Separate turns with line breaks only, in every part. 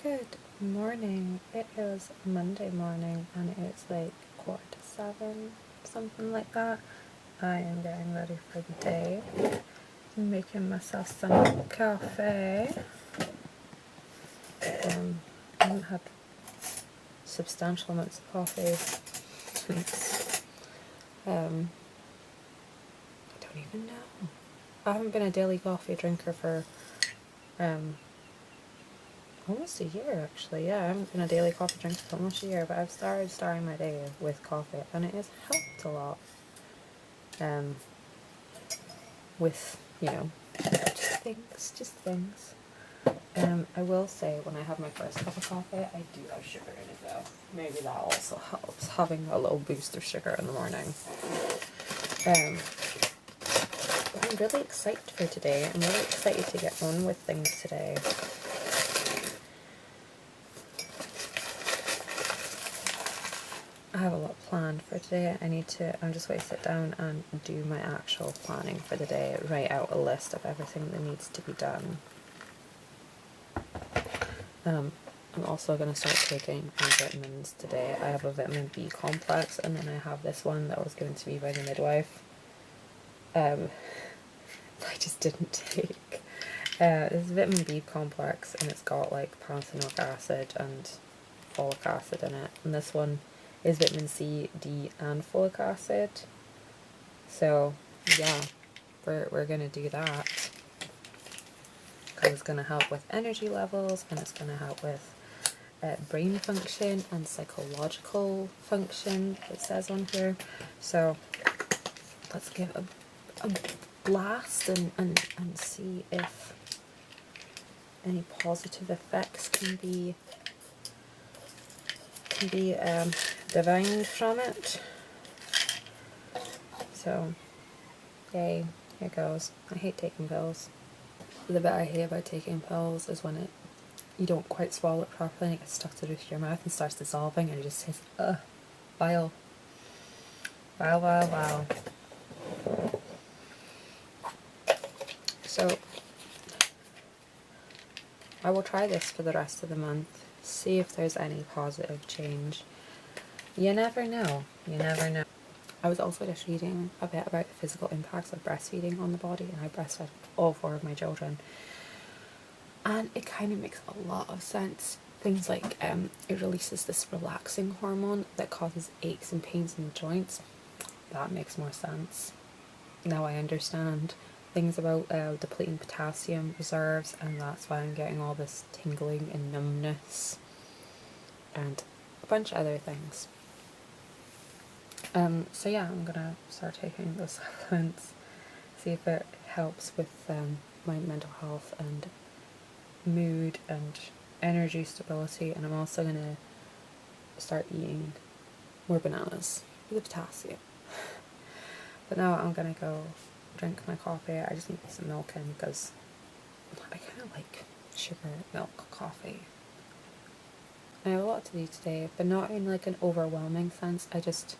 Good morning. It is Monday morning and it's like 7:15, something like that. I am getting ready for the day. I'm making myself some coffee. I haven't had substantial amounts of coffee since I don't even know. I haven't been a daily coffee drinker for almost a year, actually. Yeah, I haven't been a daily coffee drinker for almost a year, but I've starting my day with coffee, and it has helped a lot. With, just things. I will say, when I have my first cup of coffee, I do have sugar in it though. Maybe that also helps, having a little boost of sugar in the morning. But I'm really excited for today. I'm really excited to get on with things today. I have a lot planned for today. I'm just going to sit down and do my actual planning for the day, write out a list of everything that needs to be done. I'm also going to start taking my vitamins today. I have a vitamin B complex, and then I have this one that was given to me by the midwife. I just didn't take. It's vitamin B complex, and it's got like pantothenic acid and folic acid in it. And this one is vitamin C, D, and folic acid. So yeah, we're gonna do that. Because it's gonna help with energy levels, and it's gonna help with brain function and psychological function, it says on here. So let's give a blast and see if any positive effects can be divined from it. So yay, here goes. I hate taking pills. The bit I hate about taking pills is when you don't quite swallow it properly and it gets stuck to the roof of your mouth and starts dissolving, and it just says, vile. Vile. So I will try this for the rest of the month, see if there's any positive change. You never know. I was also just reading a bit about the physical impacts of breastfeeding on the body, and I breastfed all 4 of my children. And it kind of makes a lot of sense. Things like it releases this relaxing hormone that causes aches and pains in the joints. That makes more sense. Now I understand things about depleting potassium reserves, and that's why I'm getting all this tingling and numbness and a bunch of other things. So yeah, I'm gonna start taking those supplements, see if it helps with my mental health and mood and energy stability. And I'm also gonna start eating more bananas with the potassium. But now I'm gonna go drink my coffee. I just need to put some milk in because I kind of like sugar, milk, coffee. I have a lot to do today, but not in like an overwhelming sense. I just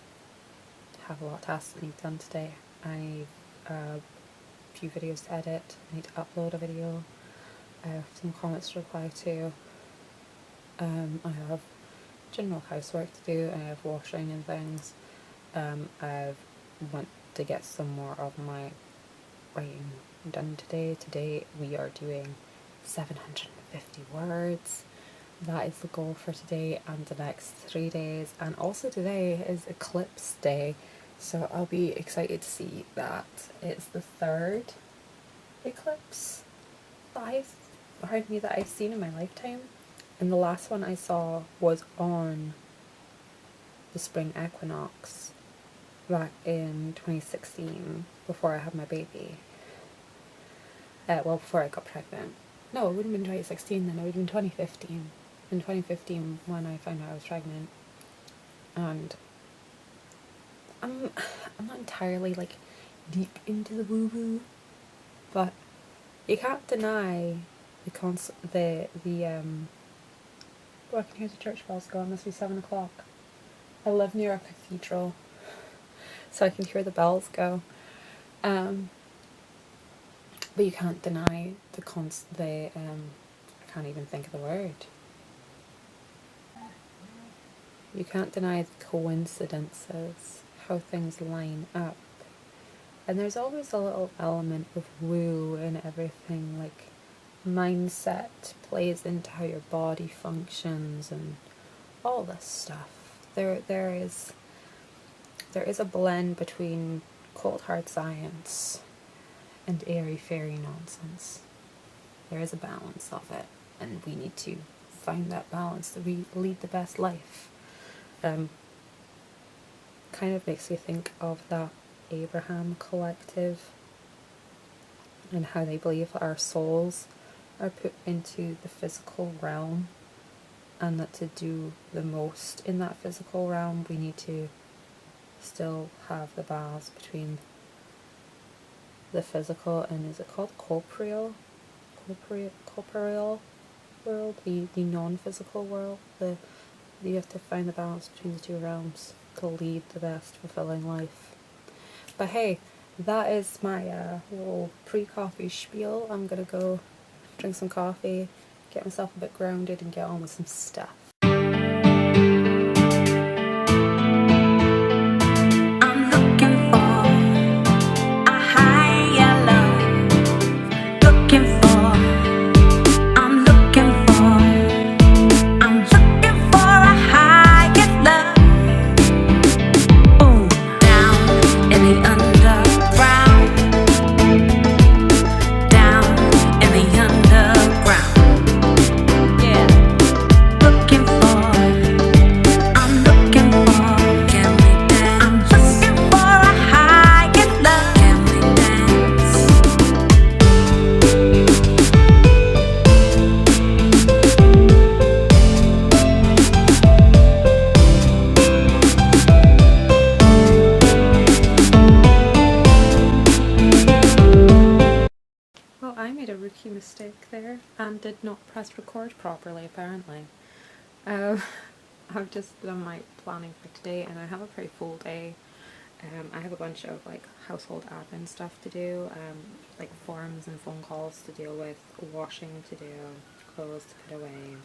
have a lot of tasks that need done today. I need a few videos to edit. I need to upload a video. I have some comments to reply to. I have general housework to do. I have washing and things. I want to get some more of my writing done today. Today we are doing 750 words. That is the goal for today and the next 3 days. And also today is eclipse day, so I'll be excited to see that. It's the 3rd eclipse that I've seen in my lifetime, and the last one I saw was on the spring equinox back in 2016, before I had my baby. Before I got pregnant. No, it wouldn't have been 2016 then, it would have been 2015. In 2015 when I found out I was pregnant. And I'm not entirely like deep into the woo-woo, but you can't deny oh, I can hear the church bells go. It must be 7 o'clock. I live near a cathedral, so I can hear the bells go. But you can't deny I can't even think of the word. You can't deny the coincidences, how things line up. And there's always a little element of woo in everything, like mindset plays into how your body functions and all this stuff. There is a blend between cold hard science and airy fairy nonsense. There is a balance of it, and we need to find that balance to lead the best life. Kind of makes me think of that Abraham collective and how they believe our souls are put into the physical realm, and that to do the most in that physical realm we need to still have the balance between the physical and, is it called corporeal world, the non-physical world. You have to find the balance between the two realms to lead the best fulfilling life. But hey, that is my little pre-coffee spiel. I'm gonna go drink some coffee, get myself a bit grounded, and get on with some stuff. Mistake there and did not press record properly, apparently. I've just done my planning for today and I have a pretty full day. I have a bunch of like household admin stuff to do, like forms and phone calls to deal with, washing to do, clothes to put away.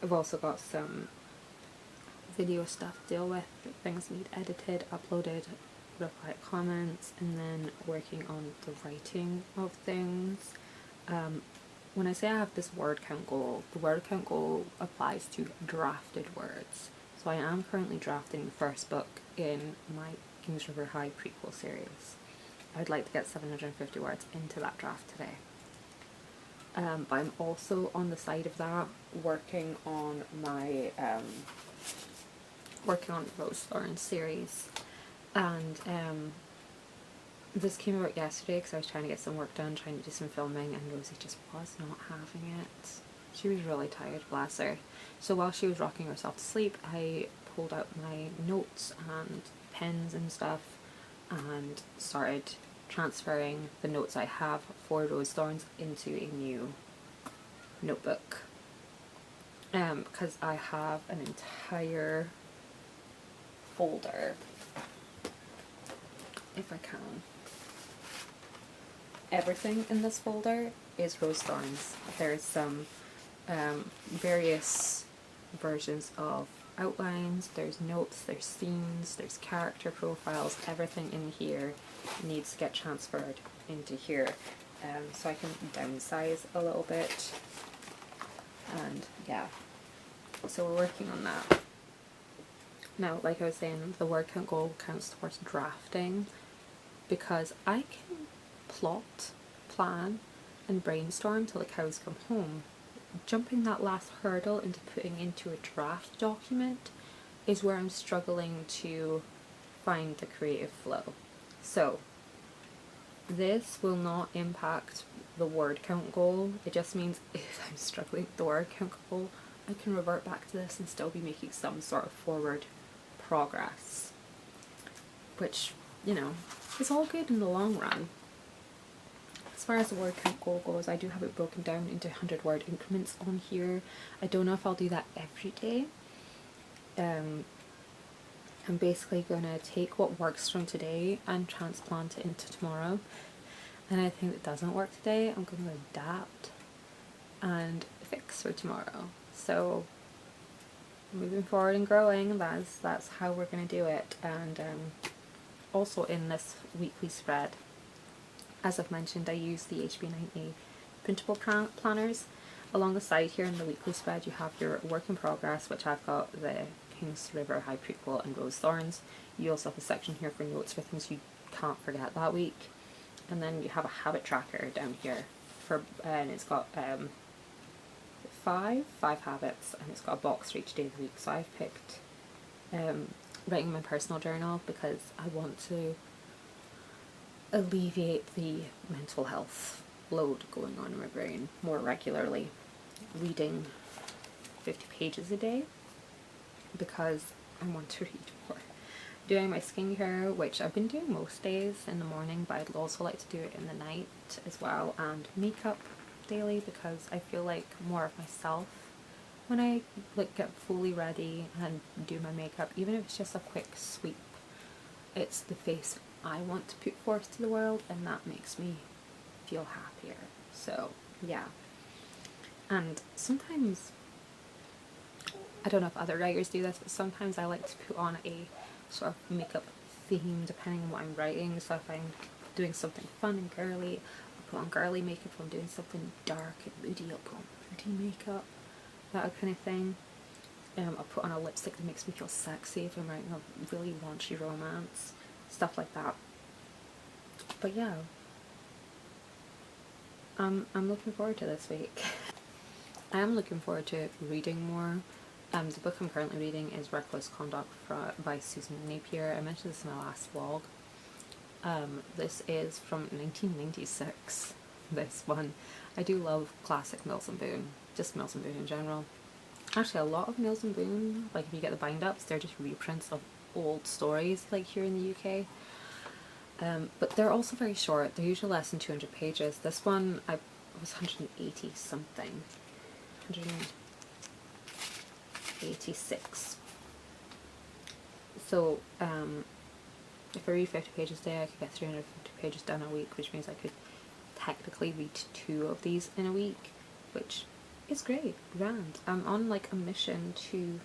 I've also got some video stuff to deal with, things need edited, uploaded, reply to comments, and then working on the writing of things. When I say I have this word count goal, the word count goal applies to drafted words. So I am currently drafting the first book in my Kings River High prequel series. I'd like to get 750 words into that draft today. But I'm also on the side of that working on my Rose Thorn series. And this came about yesterday because I was trying to get some work done, trying to do some filming, and Rosie just was not having it. She was really tired, bless her. So while she was rocking herself to sleep, I pulled out my notes and pens and stuff and started transferring the notes I have for Rose Thorns into a new notebook. Because I have an entire folder, if I can. Everything in this folder is Rose Thorns. There's some various versions of outlines, there's notes, there's scenes, there's character profiles. Everything in here needs to get transferred into here, so I can downsize a little bit. And yeah, so we're working on that. Now, like I was saying, the word count goal counts towards drafting, because I can plot, plan, and brainstorm till the cows come home. Jumping that last hurdle into putting into a draft document is where I'm struggling to find the creative flow. So this will not impact the word count goal. It just means if I'm struggling with the word count goal, I can revert back to this and still be making some sort of forward progress, which, you know, is all good in the long run. As far as the word count goal goes, I do have it broken down into 100 word increments on here. I don't know if I'll do that every day. I'm basically going to take what works from today and transplant it into tomorrow. And anything that doesn't work today, I'm going to adapt and fix for tomorrow. So moving forward and growing. That's how we're going to do it. And also in this weekly spread, as I've mentioned, I use the HB90 printable planners. Along the side here in the weekly spread, you have your work in progress, which I've got the King's River High Prequel and Rose Thorns. You also have a section here for notes for things you can't forget that week. And then you have a habit tracker down here for, and it's got five habits, and it's got a box for each day of the week. So I've picked writing my personal journal because I want to alleviate the mental health load going on in my brain more regularly. Reading 50 pages a day because I want to read more. Doing my skincare, which I've been doing most days in the morning, but I'd also like to do it in the night as well, and makeup daily because I feel like more of myself when I like get fully ready and do my makeup, even if it's just a quick sweep. It's the face I want to put forth to the world, and that makes me feel happier. So yeah. And sometimes, I don't know if other writers do this, but sometimes I like to put on a sort of makeup theme depending on what I'm writing. So if I'm doing something fun and girly, I'll put on girly makeup. If I'm doing something dark and moody, I'll put on moody makeup, that kind of thing. I'll put on a lipstick that makes me feel sexy if I'm writing a really raunchy romance, stuff like that. But yeah, I'm looking forward to this week. I am looking forward to reading more. The book I'm currently reading is Reckless Conduct by Susan Napier. I mentioned this in my last vlog. This is from 1996, this one. I do love classic Mills and Boon, just Mills and Boon in general. Actually, a lot of Mills and Boon, like if you get the bind-ups, they're just reprints of old stories, like here in the UK. But they're also very short. They're usually less than 200 pages. This one was 180 something. 186. So if I read 50 pages a day, I could get 350 pages done a week, which means I could technically read 2 of these in a week, which is great, grand. I'm on like a mission to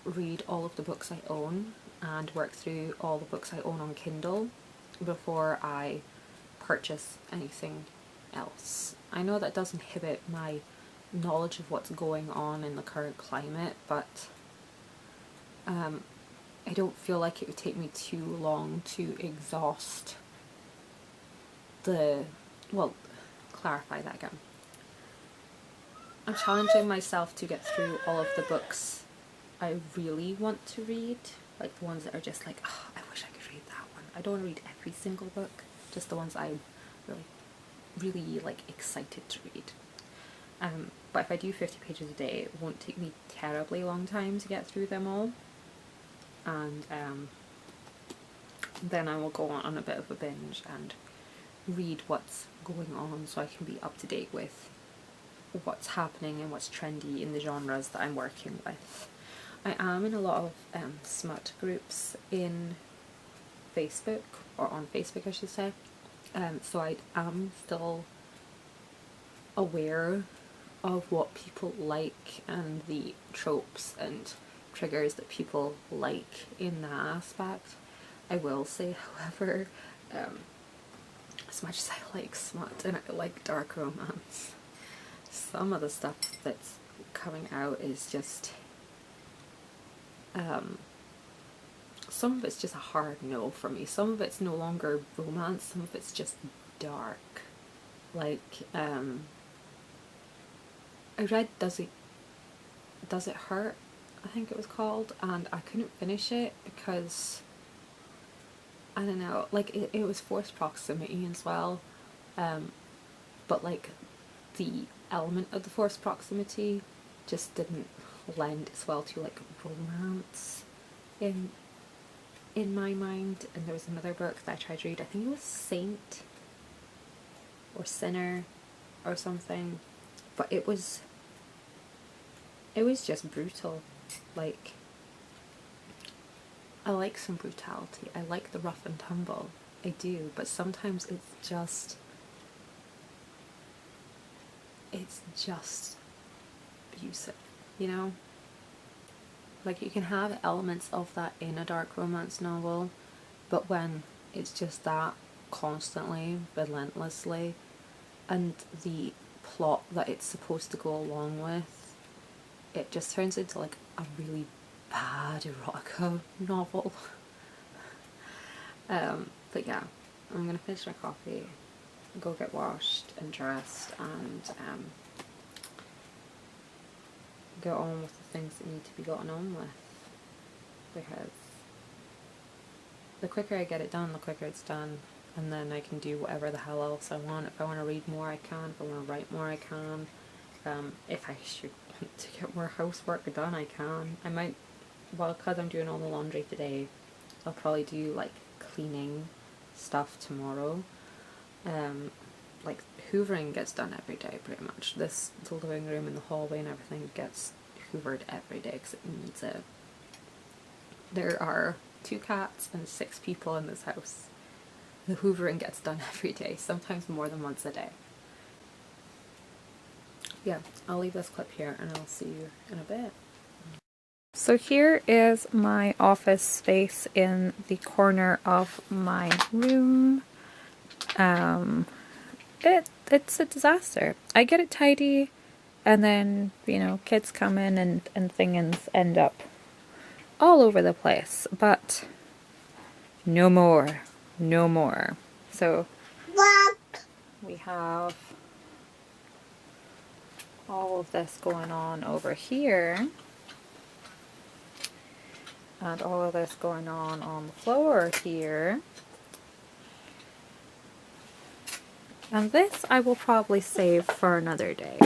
read all of the books I own and work through all the books I own on Kindle before I purchase anything else. I know that does inhibit my knowledge of what's going on in the current climate, but I don't feel like it would take me too long to exhaust clarify that again. I'm challenging myself to get through all of the books I really want to read, like the ones that are just like, oh, I wish I could read that one. I don't want to read every single book, just the ones I'm really like excited to read. But if I do 50 pages a day, it won't take me terribly long time to get through them all. And then I will go on a bit of a binge and read what's going on so I can be up to date with what's happening and what's trendy in the genres that I'm working with. I am in a lot of smut groups in Facebook, or on Facebook I should say, so I am still aware of what people like and the tropes and triggers that people like in that aspect. I will say, however, as much as I like smut and I like dark romance, some of the stuff that's coming out is just some of it's just a hard no for me. Some of it's no longer romance, some of it's just dark. Like I read Does It Hurt, I think it was called, and I couldn't finish it because I don't know, like it was forced proximity as well, but like the element of the forced proximity just didn't lend as well to like romance in my mind. And there was another book that I tried to read, I think it was Saint or Sinner or something, but it was just brutal. Like, I like some brutality, I like the rough and tumble, I do, but sometimes it's just abusive. you know? Like, you can have elements of that in a dark romance novel, but when it's just that constantly, relentlessly, and the plot that it's supposed to go along with, it just turns into like a really bad erotica novel. But yeah, I'm gonna finish my coffee, go get washed and dressed, and get on with the things that need to be gotten on with, because the quicker I get it done, the quicker it's done, and then I can do whatever the hell else I want. If I want to read more, I can. If I want to write more, I can. If I should want to get more housework done, I can. I might, well, because I'm doing all the laundry today, I'll probably do like cleaning stuff tomorrow. Like hoovering gets done every day pretty much. The living room and the hallway and everything gets hoovered every day because it needs it. There are 2 cats and 6 people in this house. The hoovering gets done every day, sometimes more than once a day. Yeah, I'll leave this clip here and I'll see you in a bit. So here is my office space in the corner of my room. It's a disaster. I get it tidy, and then, you know, kids come in and things end up all over the place, but no more. No more. So we have all of this going on over here, and all of this going on the floor here. And this I will probably save for another day.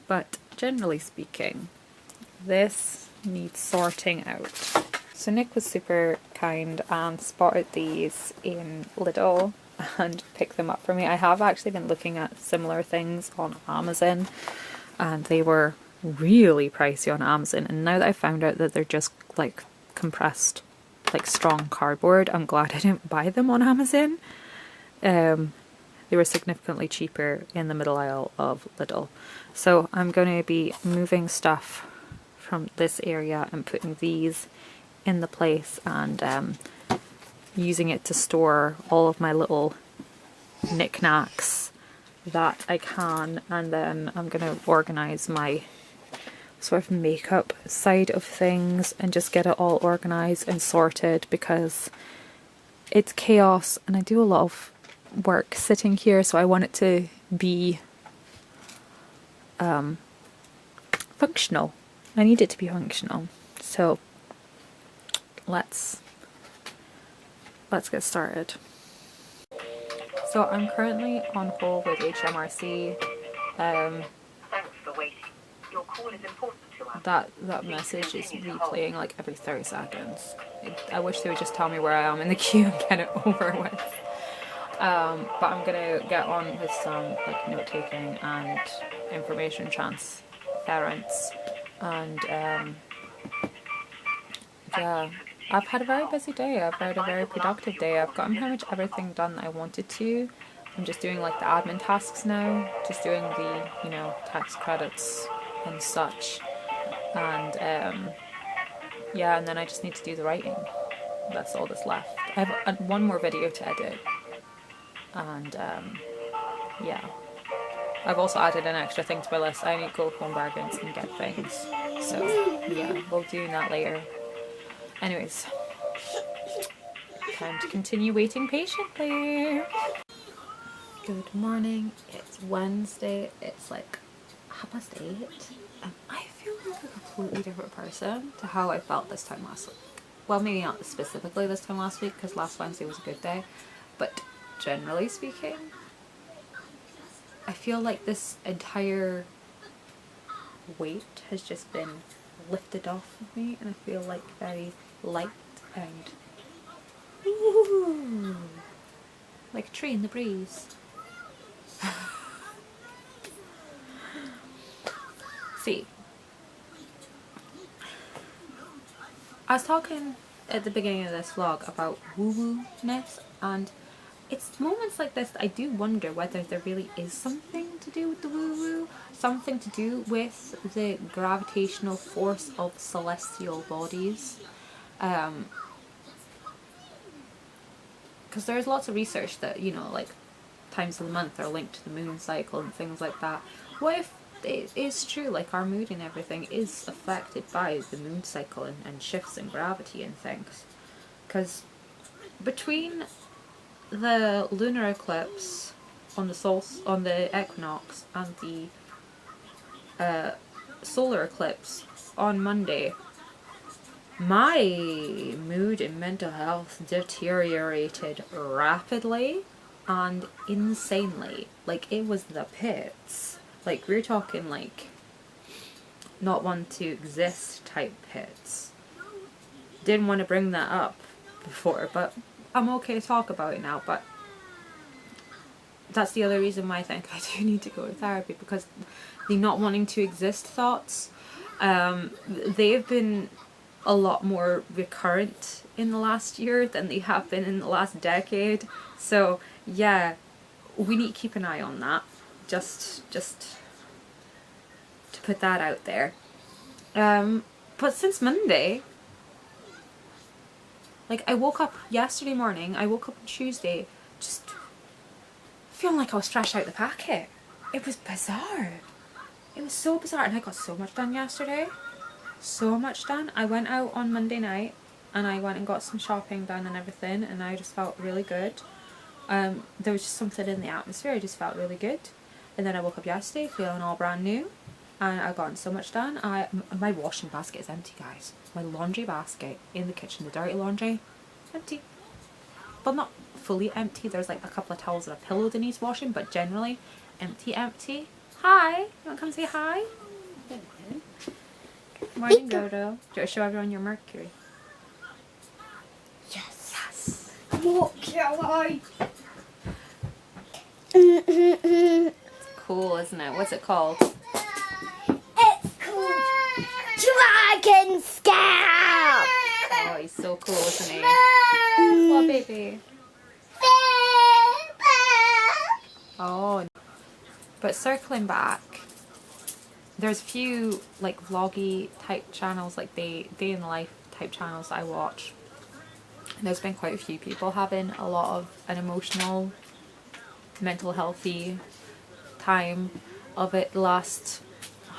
But generally speaking, this needs sorting out. So Nick was super kind and spotted these in Lidl and picked them up for me. I have actually been looking at similar things on Amazon, and they were really pricey on Amazon. And now that I found out that they're just like compressed, like strong cardboard, I'm glad I didn't buy them on Amazon. They were significantly cheaper in the middle aisle of Lidl. So I'm going to be moving stuff from this area and putting these in the place, and using it to store all of my little knickknacks that I can. And then I'm going to organise my sort of makeup side of things and just get it all organised and sorted, because it's chaos and I do a lot of work sitting here, so I want it to be functional. I need it to be functional. So let's get started. So I'm currently on hold with HMRC.
Thanks for waiting. Your call is important to us.
That message is replaying like every 30 seconds. I wish they would just tell me where I am in the queue and get it over with. But I'm gonna get on with some like note taking and information transference, and yeah, I've had a very busy day. I've had a very productive day. I've gotten pretty much everything done that I wanted to. I'm just doing like the admin tasks now, just doing the, you know, tax credits and such, and yeah, and then I just need to do the writing. That's all that's left. I have one more video to edit. And yeah, I've also added an extra thing to my list. I need to go home bargains and get things, so yeah, we'll do that later. Anyways, time to continue waiting patiently. Good morning, it's Wednesday, it's like 8:30, and I feel like a completely different person to how I felt this time last week. Well, maybe not specifically this time last week, because last Wednesday was a good day, but generally speaking, I feel like this entire weight has just been lifted off of me, and I feel like very light and ooh, like a tree in the breeze. See, I was talking at the beginning of this vlog about woo-woo-ness, and it's moments like this that I do wonder whether there really is something to do with the woo-woo, something to do with the gravitational force of celestial bodies. Because there's lots of research that, you know, like times of the month are linked to the moon cycle and things like that. What if it is true, like our mood and everything is affected by the moon cycle and shifts in gravity and things? Because between the lunar eclipse on the equinox and the solar eclipse on Monday, my mood and mental health deteriorated rapidly and insanely. Like, it was the pits. Like, we're talking like not one to exist type pits. Didn't want to bring that up before, but I'm okay to talk about it now. But that's the other reason why I think I do need to go to therapy, because the not wanting to exist thoughts, they've been a lot more recurrent in the last year than they have been in the last decade. So yeah, we need to keep an eye on that. Just to put that out there. But since Monday, like, I woke up yesterday morning, I woke up on Tuesday, just feeling like I was fresh out the packet. It was bizarre. It was so bizarre, and I got so much done yesterday. So much done. I went out on Monday night, and I went and got some shopping done and everything, and I just felt really good. There was just something in the atmosphere, I just felt really good. And then I woke up yesterday feeling all brand new, and I got so much done. My washing basket is empty, guys. My laundry basket in the kitchen, the dirty laundry, empty. Well, not fully empty. There's like a couple of towels and a pillow that needs washing, but generally empty. Hi, you want to come say hi? Good morning, Dodo. Do you want to show everyone your Mercury?
Yes. Mercury.
Cool, isn't it? What's it called?
It's called Dragon Scout.
Oh, he's so cool, isn't he? What, baby? Oh, but circling back, there's a few like vloggy type channels, like day in the life type channels that I watch. And there's been quite a few people having a lot of an emotional, mental healthy time of it the last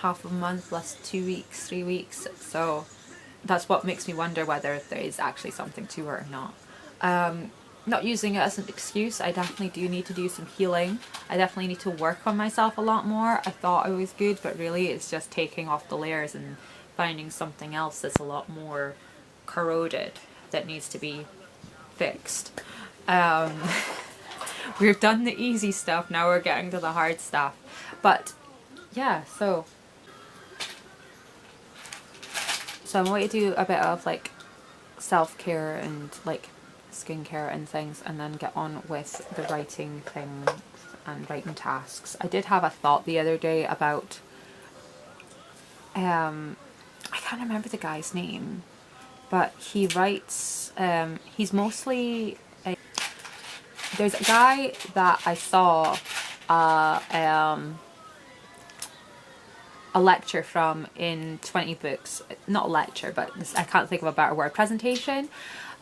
half a month, last 2 weeks, 3 weeks. So that's what makes me wonder whether there is actually something to it or not. Not using it as an excuse. I definitely do need to do some healing. I definitely need to work on myself a lot more. I thought I was good, but really it's just taking off the layers and finding something else that's a lot more corroded that needs to be fixed. We've done the easy stuff, now we're getting to the hard stuff. But yeah, so I'm going to do a bit of like self-care and like skincare and things, and then get on with the writing things and writing tasks. I did have a thought the other day about I can't remember the guy's name, but he writes he's mostly there's a guy that I saw a lecture from in 20 books, not a lecture, but I can't think of a better word, presentation,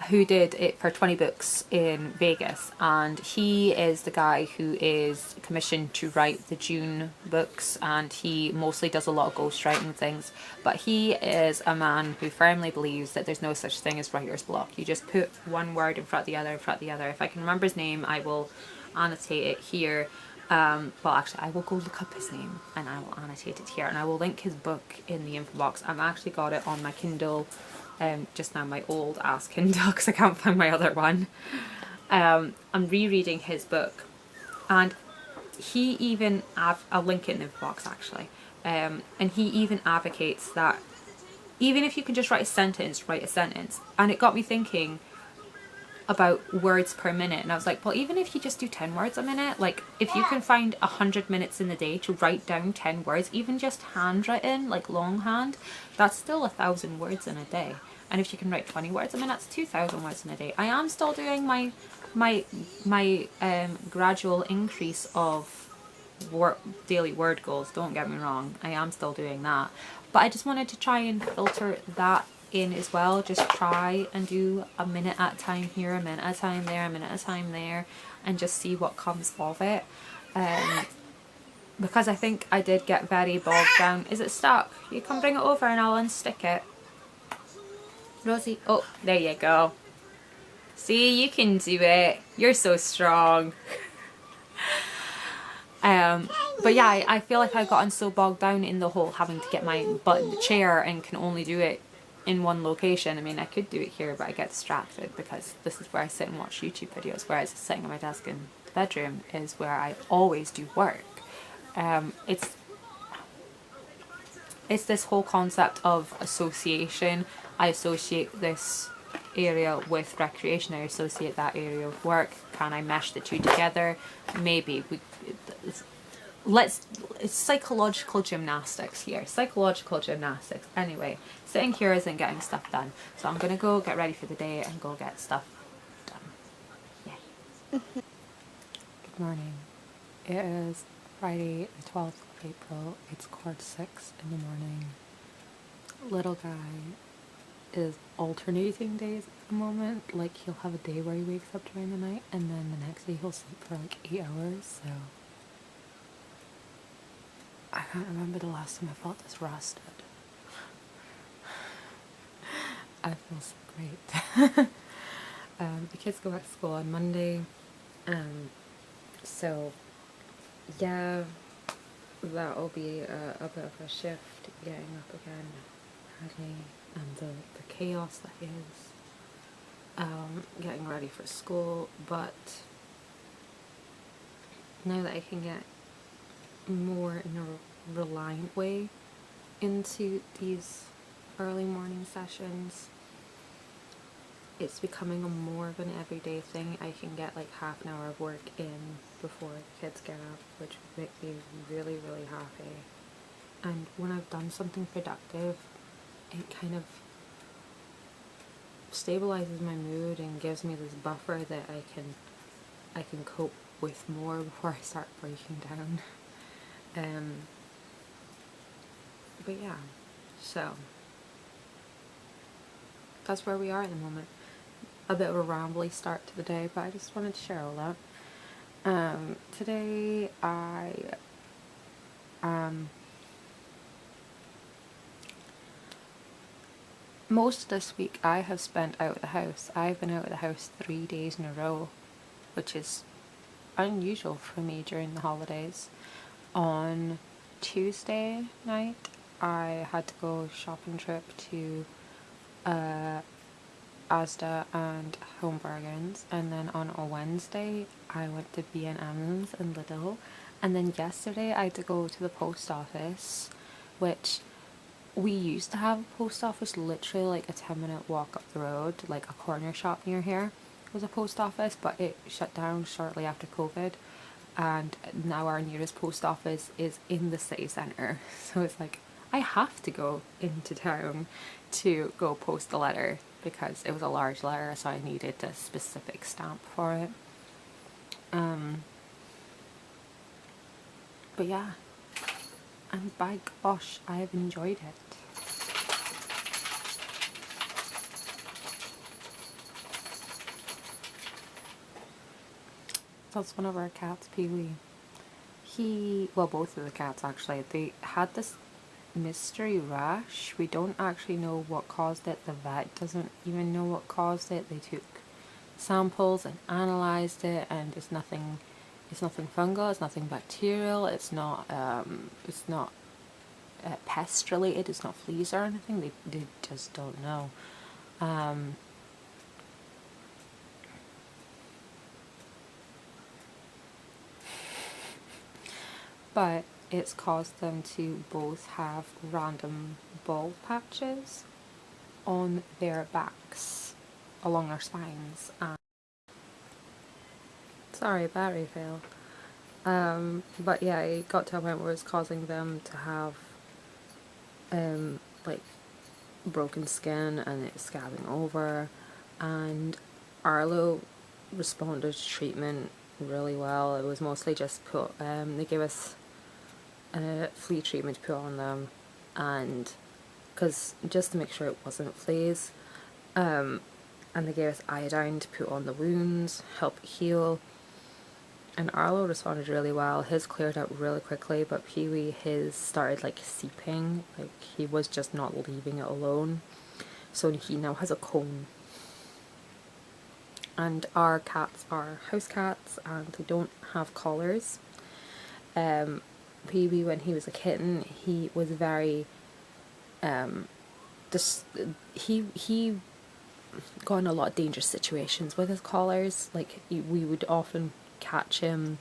who did it for 20 books in Vegas, and he is the guy who is commissioned to write the June books, and he mostly does a lot of ghostwriting things, but he is a man who firmly believes that there's no such thing as writer's block. You just put one word in front of the other, in front of the other. If I can remember his name, I will annotate it here. Well, actually, I will go look up his name and I will annotate it here, and I will link his book in the info box. I've actually got it on my Kindle, just now, my old ass Kindle, because I can't find my other one. I'm rereading his book, and he even, I'll link it in the info box actually, and he even advocates that even if you can just write a sentence, and it got me thinking about words per minute, and I was like, well, even if you just do 10 words a minute, like if you can find 100 minutes in the day to write down 10 words, even just handwritten, like longhand, that's still 1,000 words in a day. And if you can write 20 words a minute, that's 2,000 words in a day. I am still doing my gradual increase of daily word goals, don't get me wrong, I am still doing that, but I just wanted to try and filter that in as well. Just try and do a minute at a time here, a minute at a time there, a minute at a time there, and just see what comes of it. Because I think I did get very bogged down. Is it stuck? You can bring it over and I'll unstick it. Rosie, oh, there you go. See, you can do it. You're so strong. But yeah, I feel like I've gotten so bogged down in the whole having to get my butt in the chair and can only do it in one location. I mean, I could do it here, but I get distracted because this is where I sit and watch YouTube videos, whereas sitting at my desk in the bedroom is where I always do work. It's this whole concept of association. I associate this area with recreation, I associate that area with work. Can I mesh the two together? Maybe. It's psychological gymnastics here. Psychological gymnastics. Anyway, sitting here isn't getting stuff done. So I'm gonna go get ready for the day and go get stuff done. Yay. Good morning. It is Friday the 12th of April. It's 6:15 in the morning. Little guy is alternating days at the moment. Like, he'll have a day where he wakes up during the night and then the next day he'll sleep for like 8 hours, so I can't remember the last time I felt this rested. I feel so great. The kids go back to school on Monday, so yeah, that'll be a bit of a shift getting up again early, and the chaos that is getting ready for school. But now that I can get more in a reliant way into these early morning sessions, it's becoming a more of an everyday thing. I can get like half an hour of work in before the kids get up, which would make me really, really happy. And when I've done something productive, it kind of stabilizes my mood and gives me this buffer that I can cope with more before I start breaking down. But yeah, so that's where we are at the moment. A bit of a rambly start to the day, but I just wanted to share all that. Today most of this week I have spent out of the house. I've been out of the house 3 days in a row, which is unusual for me during the holidays. On Tuesday night I had to go shopping trip to Asda and Home Bargains, and then on a Wednesday I went to B&M's and Lidl, and then yesterday I had to go to the post office, which we used to have a post office literally like a 10-minute walk up the road. Like a corner shop near here was a post office, but it shut down shortly after COVID, and now our nearest post office is in the city centre, so it's like I have to go into town to go post a letter because it was a large letter, so I needed a specific stamp for it. But yeah, and by gosh, I have enjoyed it. That's one of our cats, Pee-wee. Well, both of the cats actually, they had this mystery rash. We don't actually know what caused it. The vet doesn't even know what caused it. They took samples and analysed it, and it's nothing fungal, it's nothing bacterial, it's not pest related, it's not fleas or anything. They just don't know. But it's caused them to both have random bald patches on their backs along their spines. Sorry, battery fail. But yeah, it got to a point where it's causing them to have like broken skin, and it's scabbing over, and Arlo responded to treatment really well. It was mostly just they gave us a flea treatment to put on them, and because just to make sure it wasn't fleas, and they gave us iodine to put on the wounds, help heal. And Arlo responded really well. His cleared up really quickly, but Pee-wee, his started like seeping, like he was just not leaving it alone. So he now has a cone. And our cats are house cats and they don't have collars. Pee-wee, when he was a kitten, he was very he got in a lot of dangerous situations with his collars. Like we would often catch him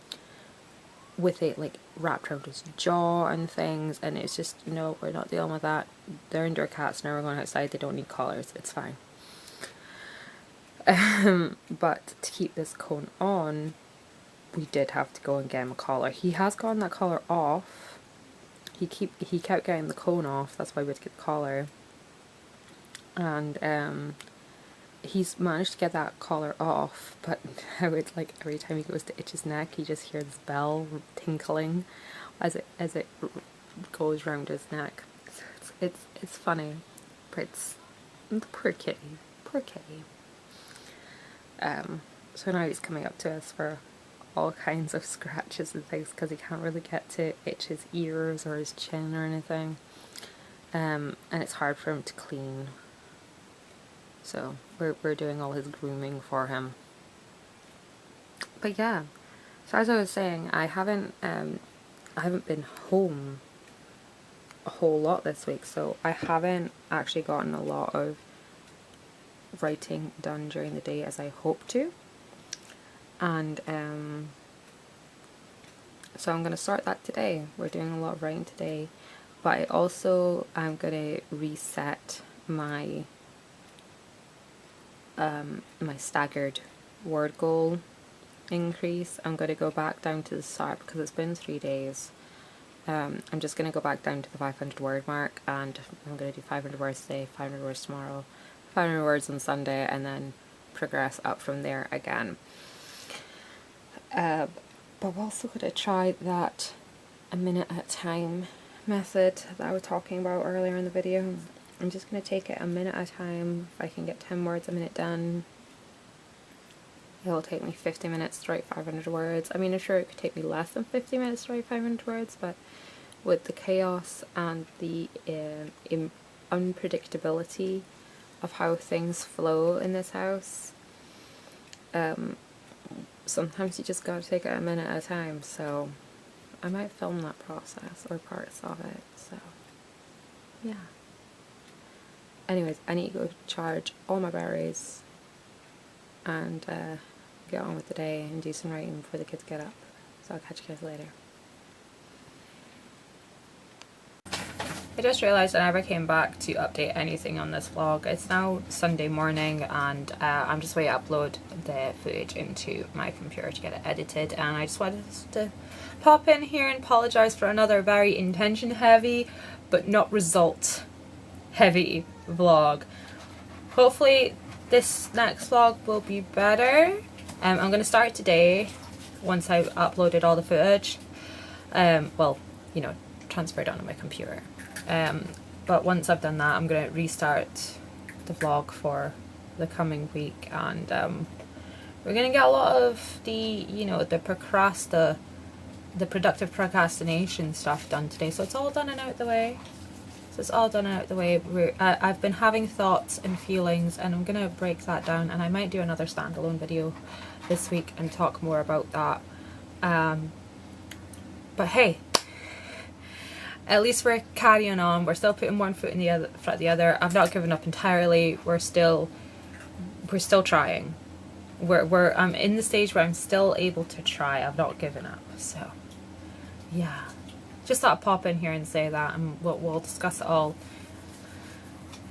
with it like wrapped around his jaw and things, and it's just, you know, we're not dealing with that. They're indoor cats, now we're going outside, they don't need collars, it's fine. But to keep this cone on, we did have to go and get him a collar. He has gotten that collar off. He kept getting the cone off, that's why we had to get the collar. And he's managed to get that collar off, but now it's like every time he goes to itch his neck, he just hears this bell tinkling as it goes round his neck. So it's funny, but it's poor kitty. So now he's coming up to us for all kinds of scratches and things because he can't really get to itch his ears or his chin or anything, and it's hard for him to clean. So we're doing all his grooming for him. But yeah, so as I was saying, I haven't been home a whole lot this week, so I haven't actually gotten a lot of writing done during the day as I hoped to. And so I'm going to start that today. We're doing a lot of writing today, but I also am going to reset my my staggered word goal increase. I'm going to go back down to the start because it's been 3 days. I'm just going to go back down to the 500 word mark, and I'm going to do 500 words today, 500 words tomorrow, 500 words on Sunday, and then progress up from there again. But we're also going to try that a minute at a time method that I was talking about earlier in the video. I'm just going to take it a minute at a time. If I can get 10 words a minute done, it'll take me 50 minutes to write 500 words. I mean, I'm sure it could take me less than 50 minutes to write 500 words, but with the chaos and the unpredictability of how things flow in this house, sometimes you just gotta take it a minute at a time. So I might film that process or parts of it, so yeah. Anyways, I need to go charge all my berries and get on with the day and do some writing before the kids get up. So I'll catch you guys later. I just realised I never came back to update anything on this vlog. It's now Sunday morning and I'm just waiting to upload the footage into my computer to get it edited, and I just wanted to pop in here and apologise for another very intention heavy but not result heavy vlog. Hopefully this next vlog will be better. I'm going to start today once I've uploaded all the footage. Well, you know, transferred onto my computer. But once I've done that, I'm going to restart the vlog for the coming week, and we're going to get a lot of the, you know, the productive procrastination stuff done today. So it's all done and out the way. I've been having thoughts and feelings, and I'm going to break that down, and I might do another standalone video this week and talk more about that. But hey, at least we're carrying on. We're still putting one foot in the other, front of the other. I've not given up entirely. We're still trying. I'm in the stage where I'm still able to try. I've not given up. So yeah. Just thought I'd pop in here and say that, and we'll discuss it all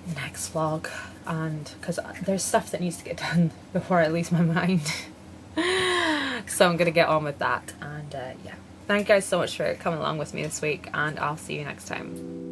in the next vlog, and because there's stuff that needs to get done before I lose my mind. So I'm going to get on with that, and yeah. Thank you guys so much for coming along with me this week, and I'll see you next time.